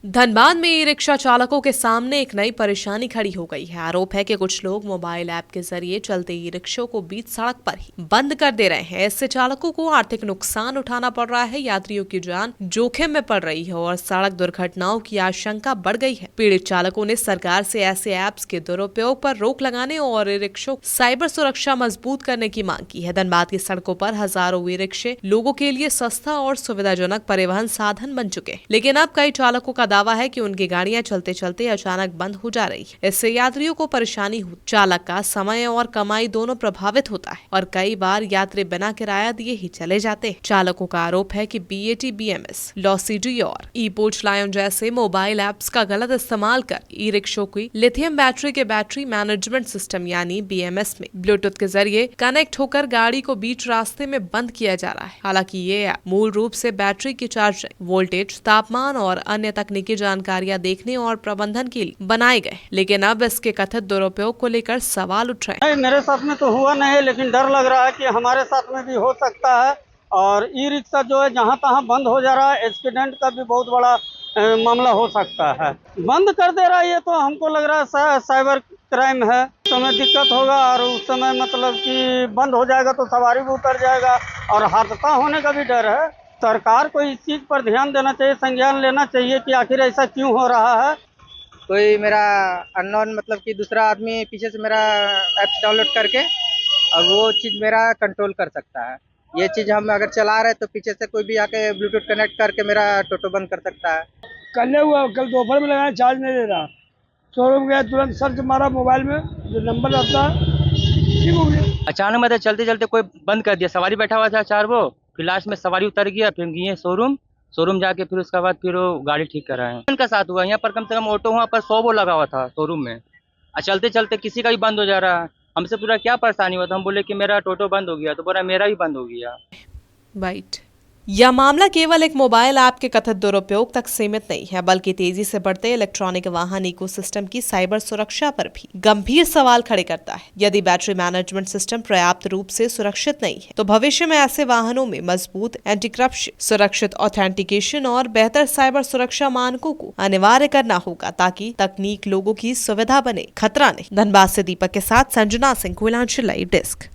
धनबाद में e rickshaw चालकों के सामने एक नई परेशानी खड़ी हो गई है। आरोप है कि कुछ लोग मोबाइल ऐप के जरिए चलते ई रिक्शों को बीच सड़क पर ही बंद कर दे रहे हैं। इससे चालकों को आर्थिक नुकसान उठाना पड़ रहा है, यात्रियों की जान जोखिम में पड़ रही है और सड़क दुर्घटनाओं की आशंका बढ़ गई है। पीड़ित चालकों ने सरकार से ऐसे ऐप्स के दुरुपयोग पर रोक लगाने और ई रिक्शों साइबर सुरक्षा मजबूत करने की मांग की है। धनबाद की सड़कों पर हजारों ई रिक्शे लोगों के लिए सस्ता और सुविधाजनक परिवहन साधन बन चुके हैं, लेकिन अब कई चालकों का दावा है कि उनकी गाड़ियां चलते चलते अचानक बंद हो जा रही है। इससे यात्रियों को परेशानी हो, चालक का समय और कमाई दोनों प्रभावित होता है और कई बार यात्री बिना किराया दिए ही चले जाते हैं। चालकों का आरोप है कि BAT, BMS, लॉसिडी और ई-पोच लायन जैसे मोबाइल ऐप्स का गलत इस्तेमाल कर ई रिक्शों की लिथियम बैटरी के बैटरी मैनेजमेंट सिस्टम यानी BMS में ब्लूटूथ के जरिए कनेक्ट होकर गाड़ी को बीच रास्ते में बंद किया जा रहा है। हालांकि ये ऐप मूल रूप से बैटरी की चार्जिंग, वोल्टेज, तापमान और अन्य तकनीकी जानकारियां देखने और प्रबंधन के लिए बनाए गए, लेकिन अब इसके कथित दुरुपयोग को लेकर सवाल उठ रहे हैं। मेरे साथ में तो हुआ नहीं, लेकिन डर लग रहा है कि हमारे साथ में भी हो सकता है। और ई रिक्शा जो है जहाँ तहाँ बंद हो जा रहा है, एक्सीडेंट का भी बहुत बड़ा मामला हो सकता है। बंद कर दे रहा है ये तो हमको लग रहा है साइबर क्राइम है। उस समय दिक्कत होगा और उस समय मतलब कि बंद हो जाएगा तो सवारी भी उतर जाएगा और हादसा होने का भी डर है। सरकार को इस चीज़ पर ध्यान देना चाहिए, संज्ञान लेना चाहिए कि आखिर ऐसा क्यों हो रहा है। कोई मेरा अननोन मतलब कि दूसरा आदमी पीछे से मेरा ऐप्स डाउनलोड करके और वो चीज़ मेरा कंट्रोल कर सकता है। ये चीज़ हम अगर चला रहे तो पीछे से कोई भी आके ब्लूटूथ कनेक्ट करके मेरा टोटो बंद कर सकता है। कल हुआ, कल दोपहर में लगाया, चार्ज नहीं दे रहा। शोरूम गया, तुरंत सर्च मारा मोबाइल में, जो नंबर रहता है ठीक हो गया। अचानक मतलब चलते चलते कोई बंद कर दिया, सवारी बैठा हुआ था 4 वो, फिर लास्ट में सवारी उतर गया, फिर गए शोरूम जाके फिर उसके बाद फिर वो गाड़ी ठीक कर रहे हैं। उनका साथ हुआ यहाँ पर कम से कम ऑटो वहाँ पर 100 वो लगा हुआ था शोरूम में, और चलते चलते किसी का भी बंद हो जा रहा है। हमसे पूरा क्या परेशानी हुआ था, हम बोले कि मेरा टोटो बंद हो गया, तो बोला मेरा भी बंद हो गया। बाइट। यह मामला केवल एक मोबाइल ऐप के कथित दुरुपयोग तक सीमित नहीं है, बल्कि तेजी से बढ़ते इलेक्ट्रॉनिक वाहन इकोसिस्टम की साइबर सुरक्षा पर भी गंभीर सवाल खड़े करता है। यदि बैटरी मैनेजमेंट सिस्टम पर्याप्त रूप से सुरक्षित नहीं है, तो भविष्य में ऐसे वाहनों में मजबूत एंटी करप्शन, सुरक्षित ऑथेंटिकेशन और बेहतर साइबर सुरक्षा मानकों को अनिवार्य करना होगा, ताकि तकनीक लोगों की सुविधा बने, खतरा नहीं। धनबाद से दीपक के साथ संजना सिंह, कोयलांचल लाइव डेस्क।